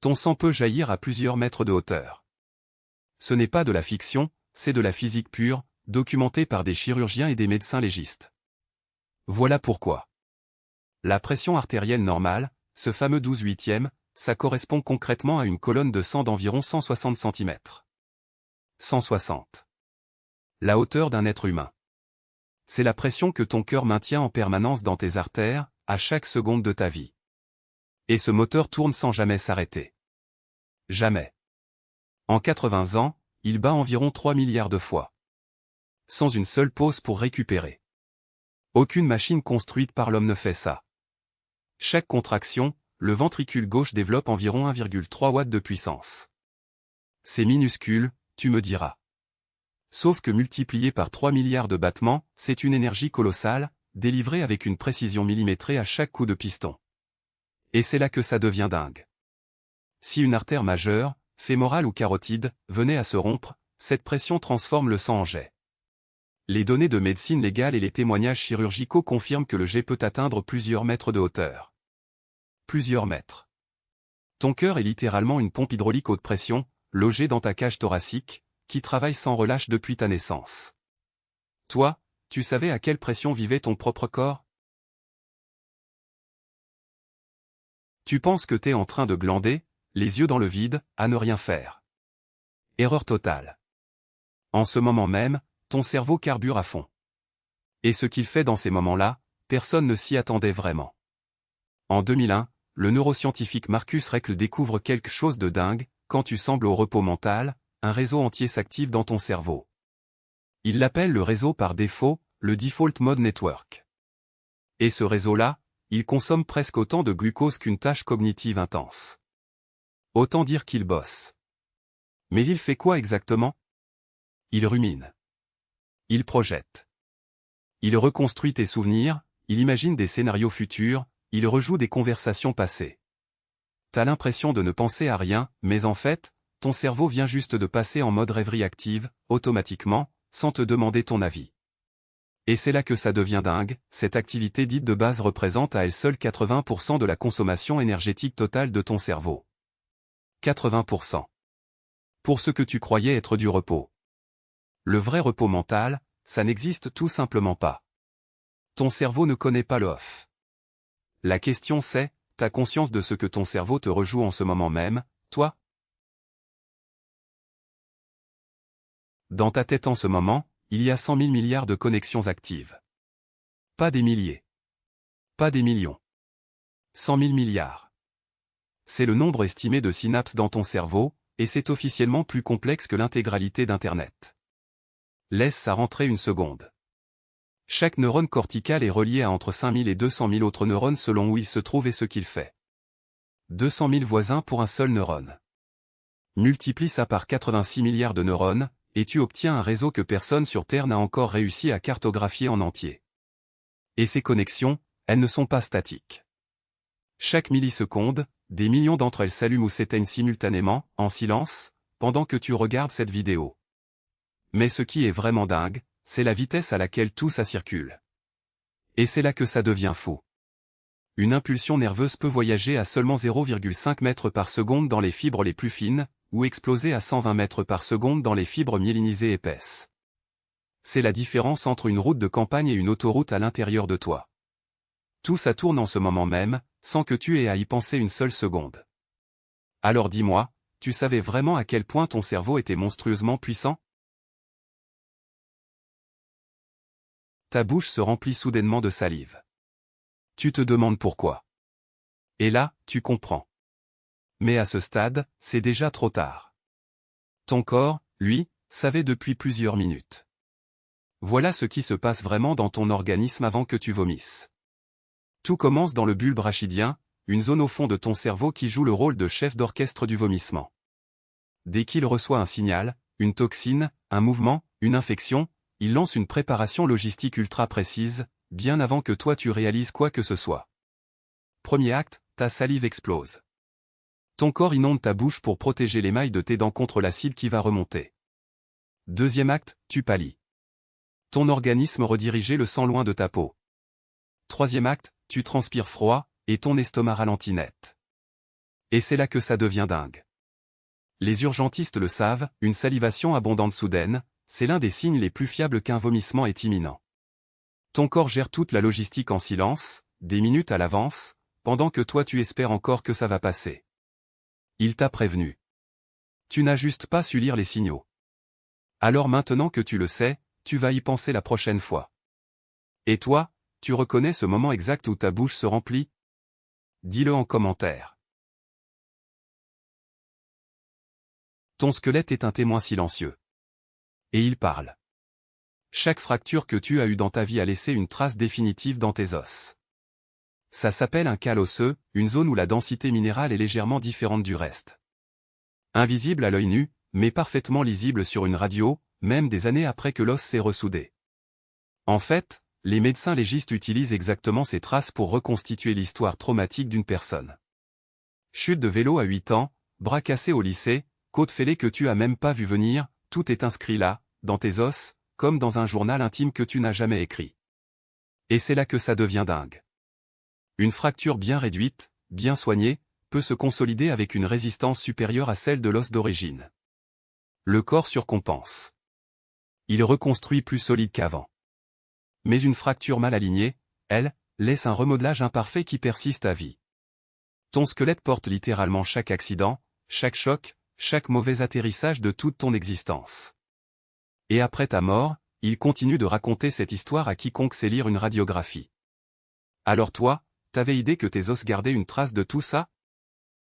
Ton sang peut jaillir à plusieurs mètres de hauteur. Ce n'est pas de la fiction, c'est de la physique pure, documentée par des chirurgiens et des médecins légistes. Voilà pourquoi. La pression artérielle normale, ce fameux 12/8, ça correspond concrètement à une colonne de sang d'environ 160 cm. 160. La hauteur d'un être humain. C'est la pression que ton cœur maintient en permanence dans tes artères, à chaque seconde de ta vie. Et ce moteur tourne sans jamais s'arrêter. Jamais. En 80 ans, il bat environ 3 milliards de fois. Sans une seule pause pour récupérer. Aucune machine construite par l'homme ne fait ça. Chaque contraction, le ventricule gauche développe environ 1,3 watts de puissance. C'est minuscule, tu me diras. Sauf que multiplié par 3 milliards de battements, c'est une énergie colossale, délivrée avec une précision millimétrée à chaque coup de piston. Et c'est là que ça devient dingue. Si une artère majeure, fémorale ou carotide, venait à se rompre, cette pression transforme le sang en jet. Les données de médecine légale et les témoignages chirurgicaux confirment que le jet peut atteindre plusieurs mètres de hauteur. Plusieurs mètres. Ton cœur est littéralement une pompe hydraulique haute pression, logée dans ta cage thoracique, qui travaille sans relâche depuis ta naissance. Toi, tu savais à quelle pression vivait ton propre corps? Tu penses que t'es en train de glander, les yeux dans le vide, à ne rien faire. Erreur totale. En ce moment même, ton cerveau carbure à fond. Et ce qu'il fait dans ces moments-là, personne ne s'y attendait vraiment. En 2001, le neuroscientifique Marcus Raichle découvre quelque chose de dingue, quand tu sembles au repos mental, un réseau entier s'active dans ton cerveau. Il l'appelle le réseau par défaut, le Default Mode Network. Et ce réseau-là, il consomme presque autant de glucose qu'une tâche cognitive intense. Autant dire qu'il bosse. Mais il fait quoi exactement? Il rumine. Il projette. Il reconstruit tes souvenirs, il imagine des scénarios futurs, il rejoue des conversations passées. T'as l'impression de ne penser à rien, mais en fait, ton cerveau vient juste de passer en mode rêverie active, automatiquement, sans te demander ton avis. Et c'est là que ça devient dingue, cette activité dite de base représente à elle seule 80% de la consommation énergétique totale de ton cerveau. 80%. Pour ce que tu croyais être du repos. Le vrai repos mental, ça n'existe tout simplement pas. Ton cerveau ne connaît pas le off. La question c'est, t'as conscience de ce que ton cerveau te rejoue en ce moment même, toi? Dans ta tête en ce moment, il y a 100 000 milliards de connexions actives. Pas des milliers. Pas des millions. 100 000 milliards. C'est le nombre estimé de synapses dans ton cerveau, et c'est officiellement plus complexe que l'intégralité d'Internet. Laisse ça rentrer une seconde. Chaque neurone corticale est relié à entre 5000 et 200 000 autres neurones selon où il se trouve et ce qu'il fait. 200 000 voisins pour un seul neurone. Multiplie ça par 86 milliards de neurones, et tu obtiens un réseau que personne sur Terre n'a encore réussi à cartographier en entier. Et ces connexions, elles ne sont pas statiques. Chaque milliseconde, des millions d'entre elles s'allument ou s'éteignent simultanément, en silence, pendant que tu regardes cette vidéo. Mais ce qui est vraiment dingue, c'est la vitesse à laquelle tout ça circule. Et c'est là que ça devient fou. Une impulsion nerveuse peut voyager à seulement 0,5 mètres par seconde dans les fibres les plus fines, ou exploser à 120 mètres par seconde dans les fibres myélinisées épaisses. C'est la différence entre une route de campagne et une autoroute à l'intérieur de toi. Tout ça tourne en ce moment même, sans que tu aies à y penser une seule seconde. Alors dis-moi, tu savais vraiment à quel point ton cerveau était monstrueusement puissant? Ta bouche se remplit soudainement de salive. Tu te demandes pourquoi. Et là, tu comprends. Mais à ce stade, c'est déjà trop tard. Ton corps, lui, savait depuis plusieurs minutes. Voilà ce qui se passe vraiment dans ton organisme avant que tu vomisses. Tout commence dans le bulbe rachidien, une zone au fond de ton cerveau qui joue le rôle de chef d'orchestre du vomissement. Dès qu'il reçoit un signal, une toxine, un mouvement, une infection, il lance une préparation logistique ultra précise, bien avant que toi tu réalises quoi que ce soit. Premier acte, ta salive explose. Ton corps inonde ta bouche pour protéger l'émail de tes dents contre l'acide qui va remonter. Deuxième acte, tu pâlis. Ton organisme redirigeait le sang loin de ta peau. Troisième acte, tu transpires froid, et ton estomac ralentit net. Et c'est là que ça devient dingue. Les urgentistes le savent, une salivation abondante soudaine, c'est l'un des signes les plus fiables qu'un vomissement est imminent. Ton corps gère toute la logistique en silence, des minutes à l'avance, pendant que toi tu espères encore que ça va passer. Il t'a prévenu. Tu n'as juste pas su lire les signaux. Alors maintenant que tu le sais, tu vas y penser la prochaine fois. Et toi, tu reconnais ce moment exact où ta bouche se remplit? Dis-le en commentaire. Ton squelette est un témoin silencieux. Et il parle. Chaque fracture que tu as eue dans ta vie a laissé une trace définitive dans tes os. Ça s'appelle un cal osseux, une zone où la densité minérale est légèrement différente du reste. Invisible à l'œil nu, mais parfaitement lisible sur une radio, même des années après que l'os s'est ressoudé. En fait, les médecins légistes utilisent exactement ces traces pour reconstituer l'histoire traumatique d'une personne. Chute de vélo à 8 ans, bras cassés au lycée, côte fêlée que tu as même pas vu venir, tout est inscrit là, dans tes os, comme dans un journal intime que tu n'as jamais écrit. Et c'est là que ça devient dingue. Une fracture bien réduite, bien soignée, peut se consolider avec une résistance supérieure à celle de l'os d'origine. Le corps surcompense. Il reconstruit plus solide qu'avant. Mais une fracture mal alignée, elle, laisse un remodelage imparfait qui persiste à vie. Ton squelette porte littéralement chaque accident, chaque choc, chaque mauvais atterrissage de toute ton existence. Et après ta mort, il continue de raconter cette histoire à quiconque sait lire une radiographie. Alors toi, t'avais idée que tes os gardaient une trace de tout ça?